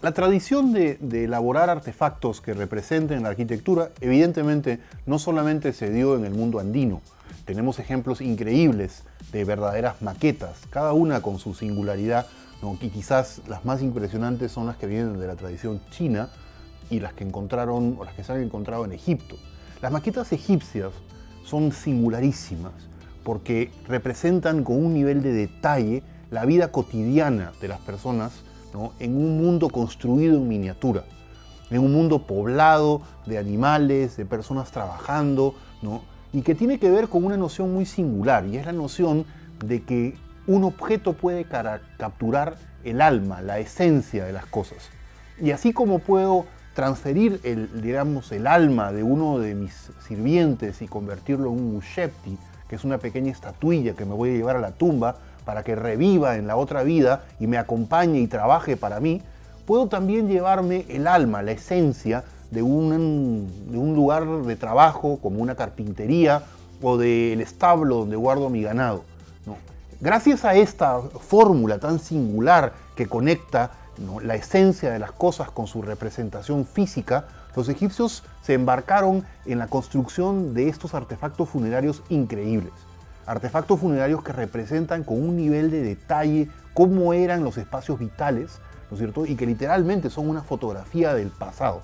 La tradición de elaborar artefactos que representen la arquitectura, evidentemente, no solamente se dio en el mundo andino. Tenemos ejemplos increíbles de verdaderas maquetas, cada una con su singularidad, ¿no? Y quizás las más impresionantes son las que vienen de la tradición china y las que encontraron, o las que se han encontrado en Egipto. Las maquetas egipcias son singularísimas porque representan con un nivel de detalle la vida cotidiana de las personas, ¿no? En un mundo construido en miniatura, en un mundo poblado de animales, de personas trabajando, ¿no? Y que tiene que ver con una noción muy singular, y es la noción de que un objeto puede capturar el alma, la esencia de las cosas. Y así como puedo transferir el alma de uno de mis sirvientes y convertirlo en un mushepti, que es una pequeña estatuilla que me voy a llevar a la tumba para que reviva en la otra vida y me acompañe y trabaje para mí, puedo también llevarme el alma, la esencia de un lugar de trabajo como una carpintería o del establo donde guardo mi ganado, ¿no? Gracias a esta fórmula tan singular que conecta, ¿no?, la esencia de las cosas con su representación física, los egipcios se embarcaron en la construcción de estos artefactos funerarios increíbles. Artefactos funerarios que representan con un nivel de detalle cómo eran los espacios vitales, ¿no es cierto? Y que literalmente son una fotografía del pasado,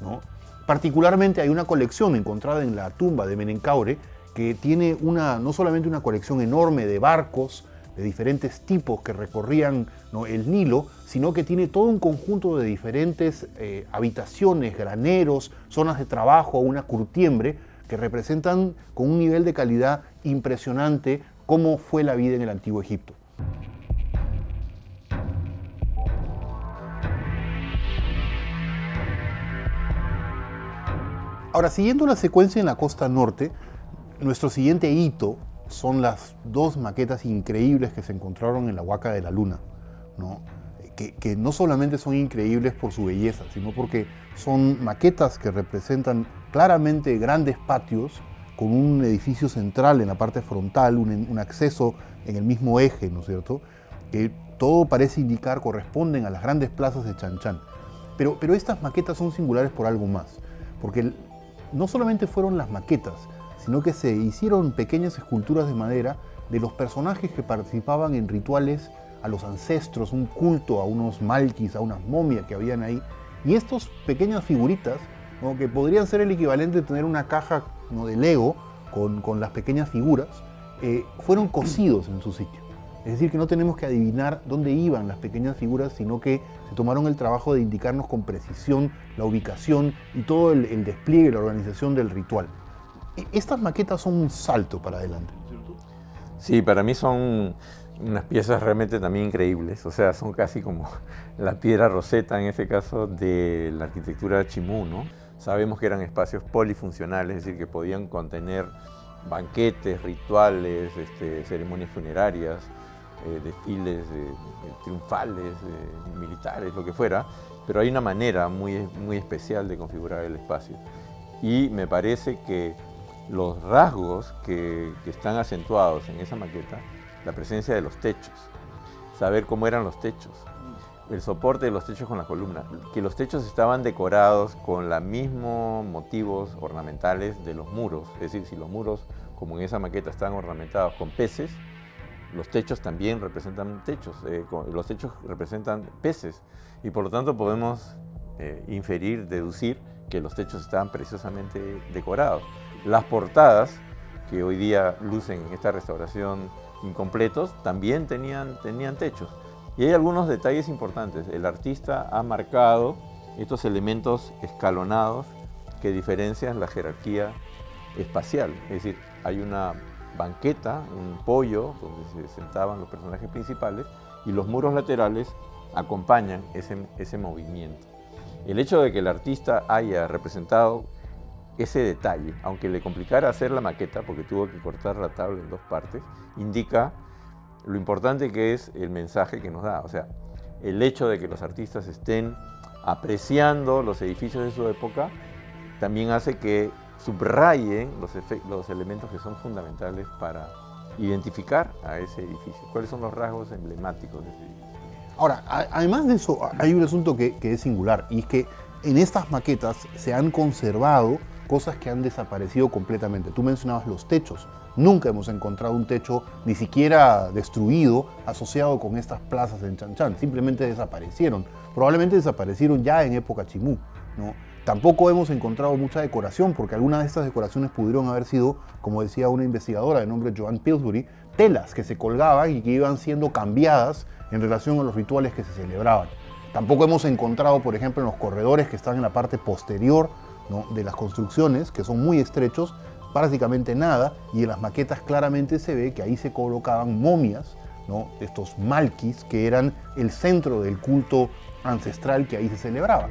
¿no? Particularmente hay una colección encontrada en la tumba de Menencaure que tiene no solamente una colección enorme de barcos de diferentes tipos que recorrían, ¿no?, el Nilo, sino que tiene todo un conjunto de diferentes habitaciones, graneros, zonas de trabajo, una curtiembre, que representan con un nivel de calidad impresionante cómo fue la vida en el Antiguo Egipto. Ahora, siguiendo la secuencia en la costa norte, nuestro siguiente hito son las dos maquetas increíbles que se encontraron en la Huaca de la Luna, ¿no? Que no solamente son increíbles por su belleza, sino porque son maquetas que representan claramente grandes patios con un edificio central en la parte frontal, un acceso en el mismo eje, ¿no es cierto?, que todo parece indicar corresponden a las grandes plazas de Chan Chan. Pero estas maquetas son singulares por algo más, porque no solamente fueron las maquetas, sino que se hicieron pequeñas esculturas de madera de los personajes que participaban en rituales a los ancestros, un culto a unos malquis, a unas momias que habían ahí. Y estas pequeñas figuritas, ¿no?, que podrían ser el equivalente de tener una caja, ¿no?, de Lego con las pequeñas figuras, fueron cosidos en su sitio. Es decir, que no tenemos que adivinar dónde iban las pequeñas figuras, sino que se tomaron el trabajo de indicarnos con precisión la ubicación y todo el despliegue, la organización del ritual. Estas maquetas son un salto para adelante. Sí, para mí son unas piezas realmente también increíbles, o sea, son casi como la piedra Rosetta, en este caso, de la arquitectura chimú, ¿no? Sabemos que eran espacios polifuncionales, es decir, que podían contener banquetes, rituales, ceremonias funerarias, desfiles triunfales, militares, lo que fuera, pero hay una manera muy especial de configurar el espacio. Y me parece que los rasgos que están acentuados en esa maqueta, la presencia de los techos, saber cómo eran los techos, el soporte de los techos con las columnas, que los techos estaban decorados con los mismos motivos ornamentales de los muros, es decir, si los muros, como en esa maqueta, están ornamentados con peces, los techos también representan techos, los techos representan peces, y por lo tanto podemos inferir, deducir que los techos estaban preciosamente decorados. Las portadas, que hoy día lucen en esta restauración incompletos, también tenían techos. Y hay algunos detalles importantes. El artista ha marcado estos elementos escalonados que diferencian la jerarquía espacial. Es decir, hay una banqueta, un poyo donde se sentaban los personajes principales y los muros laterales acompañan ese movimiento. El hecho de que el artista haya representado ese detalle, aunque le complicara hacer la maqueta porque tuvo que cortar la tabla en dos partes, indica lo importante que es el mensaje que nos da. O sea, el hecho de que los artistas estén apreciando los edificios de su época también hace que subrayen los elementos que son fundamentales para identificar a ese edificio. ¿Cuáles son los rasgos emblemáticos de ese edificio? Ahora, además de eso, hay un asunto que es singular, y es que en estas maquetas se han conservado cosas que han desaparecido completamente. Tú mencionabas los techos. Nunca hemos encontrado un techo, ni siquiera destruido, asociado con estas plazas en Chan Chan. Simplemente desaparecieron. Probablemente desaparecieron ya en época Chimú, ¿no? Tampoco hemos encontrado mucha decoración, porque algunas de estas decoraciones pudieron haber sido, como decía una investigadora de nombre Joanne Pillsbury, telas que se colgaban y que iban siendo cambiadas en relación a los rituales que se celebraban. Tampoco hemos encontrado, por ejemplo, en los corredores que están en la parte posterior, ¿no?, de las construcciones, que son muy estrechos, prácticamente nada, y en las maquetas claramente se ve que ahí se colocaban momias, ¿no?, estos malquis, que eran el centro del culto ancestral que ahí se celebraba.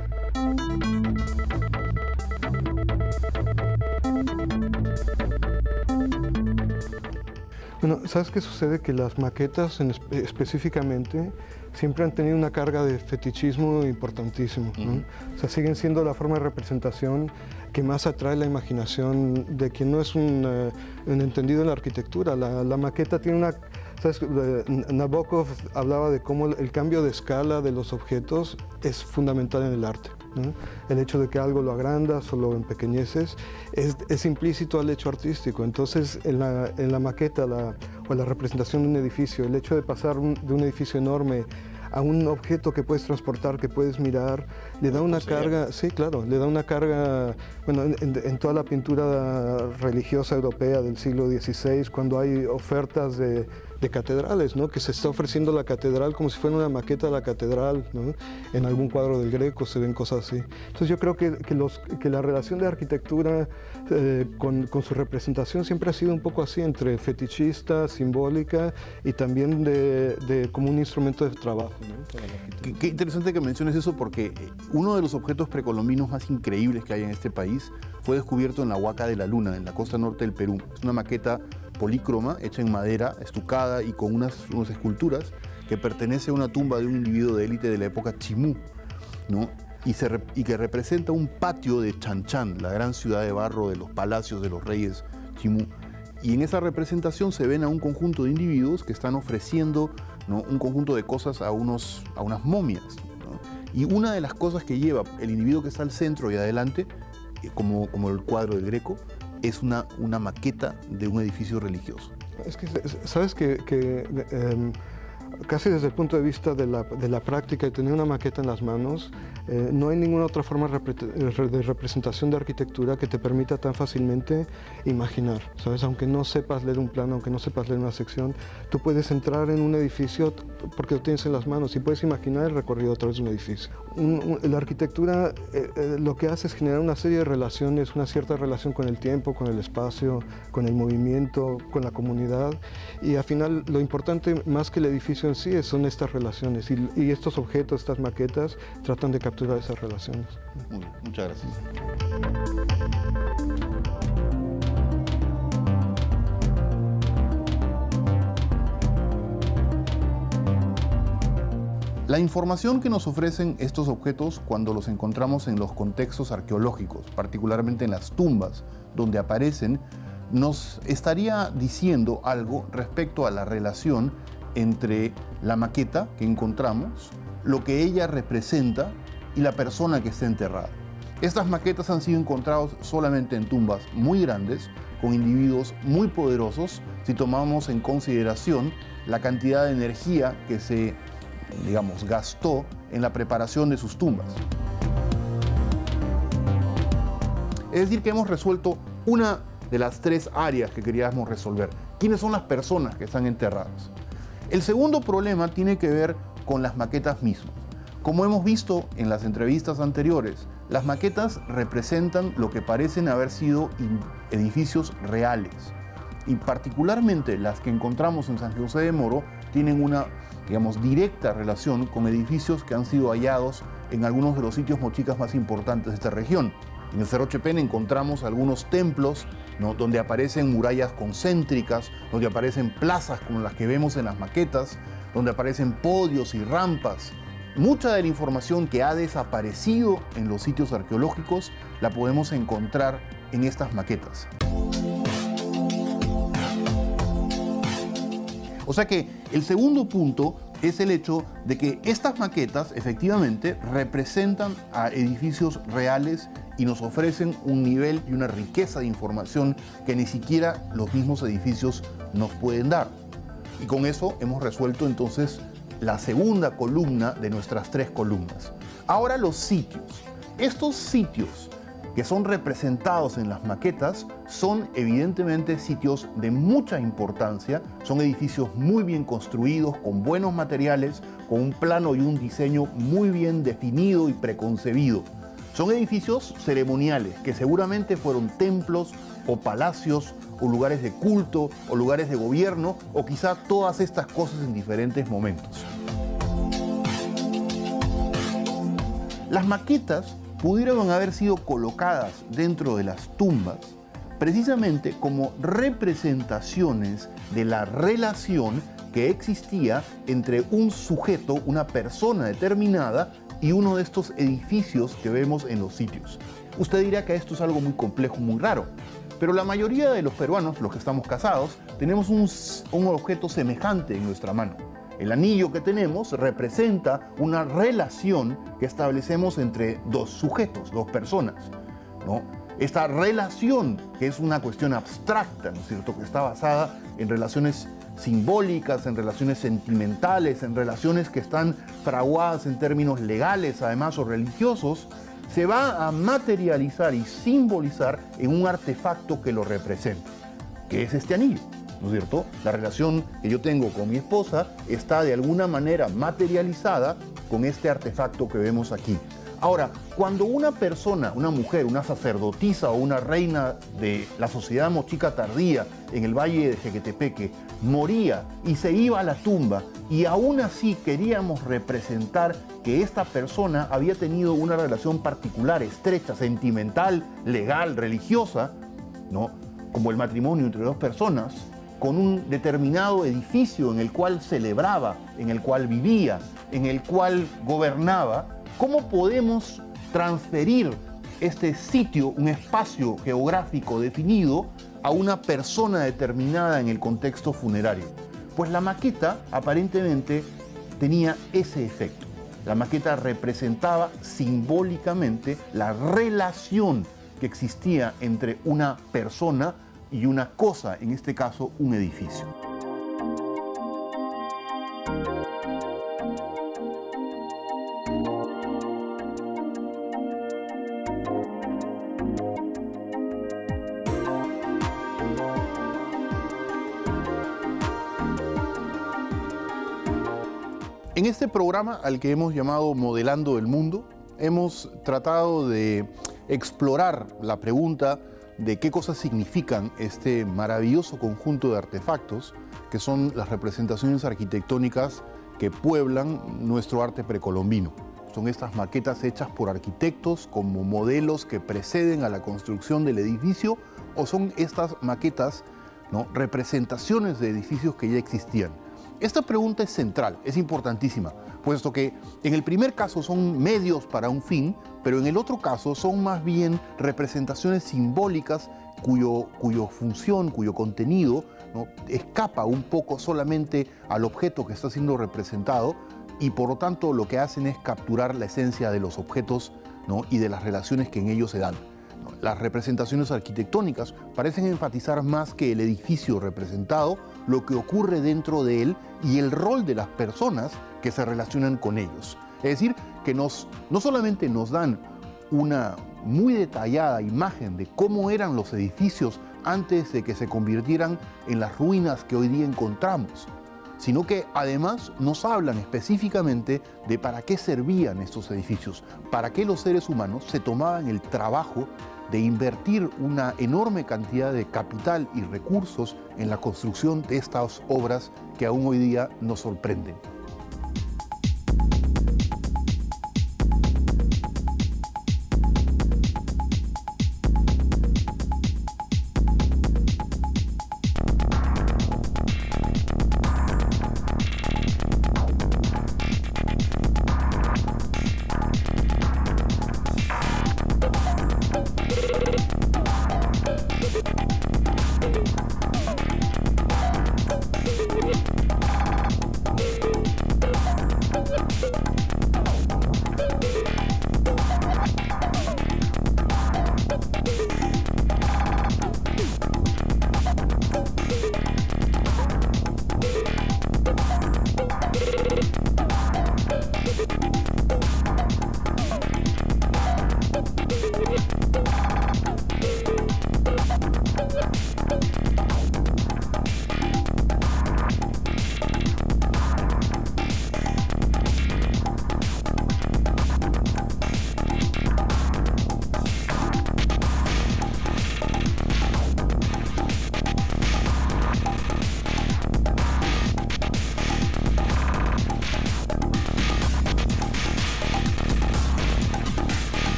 Bueno, ¿sabes qué sucede? Que las maquetas específicamente siempre han tenido una carga de fetichismo importantísimo, ¿no? O sea, siguen siendo la forma de representación que más atrae la imaginación de quien no es un entendido en la arquitectura. La maqueta tiene una... ¿Sabes? Nabokov hablaba de cómo el cambio de escala de los objetos es fundamental en el arte, ¿no? El hecho de que algo lo agrandas o lo empequeñeces es implícito al hecho artístico. Entonces, en la maqueta o la representación de un edificio, el hecho de pasar de un edificio enorme a un objeto que puedes transportar, que puedes mirar, le da una carga, sí, claro, le da una carga, bueno, en toda la pintura religiosa europea del siglo XVI, cuando hay ofertas de catedrales, ¿no?, que se está ofreciendo la catedral como si fuera una maqueta de la catedral, ¿no? En algún cuadro del Greco se ven cosas así. Entonces yo creo que la relación de arquitectura con su representación siempre ha sido un poco así, entre fetichista, simbólica y también como un instrumento de trabajo, ¿no? Qué interesante que menciones eso, porque uno de los objetos precolombinos más increíbles que hay en este país fue descubierto en la Huaca de la Luna, en la costa norte del Perú. Es una maqueta polícroma, hecha en madera, estucada y con unas esculturas, que pertenece a una tumba de un individuo de élite de la época Chimú, ¿no? Y que representa un patio de Chan Chan, la gran ciudad de barro de los palacios de los reyes Chimú. Y en esa representación se ven a un conjunto de individuos que están ofreciendo, ¿no?, un conjunto de cosas a unas momias, ¿no? Y una de las cosas que lleva el individuo que está al centro y adelante, como el cuadro del Greco, es una maqueta de un edificio religioso. Es que, ¿sabes casi desde el punto de vista de la práctica y tener una maqueta en las manos, no hay ninguna otra forma de representación de arquitectura que te permita tan fácilmente imaginar, ¿sabes? Aunque no sepas leer un plano, aunque no sepas leer una sección, tú puedes entrar en un edificio porque lo tienes en las manos y puedes imaginar el recorrido a través de un edificio. La arquitectura lo que hace es generar una serie de relaciones, una cierta relación con el tiempo, con el espacio, con el movimiento, con la comunidad, y al final lo importante más que el edificio en sí son estas relaciones, y estos objetos, estas maquetas, tratan de capturar esas relaciones. Muy bien, muchas gracias. La información que nos ofrecen estos objetos cuando los encontramos en los contextos arqueológicos, particularmente en las tumbas donde aparecen, nos estaría diciendo algo respecto a la relación entre la maqueta que encontramos, lo que ella representa y la persona que está enterrada. Estas maquetas han sido encontradas solamente en tumbas muy grandes, con individuos muy poderosos, si tomamos en consideración la cantidad de energía que se, digamos, gastó en la preparación de sus tumbas. Es decir, que hemos resuelto una de las tres áreas que queríamos resolver. ¿Quiénes son las personas que están enterradas? El segundo problema tiene que ver con las maquetas mismas. Como hemos visto en las entrevistas anteriores, las maquetas representan lo que parecen haber sido edificios reales. Y particularmente las que encontramos en San José de Moro tienen una, digamos, directa relación con edificios que han sido hallados en algunos de los sitios mochicas más importantes de esta región. En el Cerro Chepén encontramos algunos templos, ¿no?, donde aparecen murallas concéntricas, donde aparecen plazas como las que vemos en las maquetas, donde aparecen podios y rampas. Mucha de la información que ha desaparecido en los sitios arqueológicos la podemos encontrar en estas maquetas. O sea que el segundo punto es el hecho de que estas maquetas efectivamente representan a edificios reales y nos ofrecen un nivel y una riqueza de información que ni siquiera los mismos edificios nos pueden dar. Y con eso hemos resuelto entonces la segunda columna de nuestras 3 columnas. Ahora los sitios. Estos sitios que son representados en las maquetas son evidentemente sitios de mucha importancia, son edificios muy bien construidos, con buenos materiales, con un plano y un diseño muy bien definido y preconcebido. Son edificios ceremoniales que seguramente fueron templos o palacios o lugares de culto o lugares de gobierno o quizá todas estas cosas en diferentes momentos. Las maquetas pudieron haber sido colocadas dentro de las tumbas precisamente como representaciones de la relación que existía entre un sujeto, una persona determinada, y uno de estos edificios que vemos en los sitios. Usted dirá que esto es algo muy complejo, muy raro, pero la mayoría de los peruanos, los que estamos casados, tenemos un objeto semejante en nuestra mano. El anillo que tenemos representa una relación que establecemos entre 2 sujetos, 2 personas, ¿no? Esta relación, que es una cuestión abstracta, ¿no es cierto?, que está basada en relaciones simbólicas, en relaciones sentimentales, en relaciones que están fraguadas en términos legales, además, o religiosos, se va a materializar y simbolizar en un artefacto que lo representa, que es este anillo, ¿no es cierto? La relación que yo tengo con mi esposa está de alguna manera materializada con este artefacto que vemos aquí. Ahora, cuando una persona, una mujer, una sacerdotisa o una reina de la sociedad mochica tardía en el valle de Jequetepeque moría y se iba a la tumba y aún así queríamos representar que esta persona había tenido una relación particular, estrecha, sentimental, legal, religiosa, ¿no?, como el matrimonio entre 2 personas, con un determinado edificio en el cual celebraba, en el cual vivía, en el cual gobernaba, ¿cómo podemos transferir este sitio, un espacio geográfico definido, a una persona determinada en el contexto funerario? Pues la maqueta aparentemente tenía ese efecto. La maqueta representaba simbólicamente la relación que existía entre una persona y una cosa, en este caso un edificio. En este programa, al que hemos llamado Modelando el Mundo, hemos tratado de explorar la pregunta de qué cosas significan este maravilloso conjunto de artefactos que son las representaciones arquitectónicas que pueblan nuestro arte precolombino. Son estas maquetas hechas por arquitectos como modelos que preceden a la construcción del edificio, o son estas maquetas, ¿no?, representaciones de edificios que ya existían. Esta pregunta es central, es importantísima, puesto que en el primer caso son medios para un fin, pero en el otro caso son más bien representaciones simbólicas cuyo función, cuyo contenido, ¿no?, escapa un poco solamente al objeto que está siendo representado, y por lo tanto lo que hacen es capturar la esencia de los objetos, ¿no?, y de las relaciones que en ellos se dan. Las representaciones arquitectónicas parecen enfatizar más que el edificio representado, lo que ocurre dentro de él y el rol de las personas que se relacionan con ellos. Es decir, que no solamente nos dan una muy detallada imagen de cómo eran los edificios antes de que se convirtieran en las ruinas que hoy día encontramos, sino que además nos hablan específicamente de para qué servían estos edificios, para qué los seres humanos se tomaban el trabajo de invertir una enorme cantidad de capital y recursos en la construcción de estas obras que aún hoy día nos sorprenden.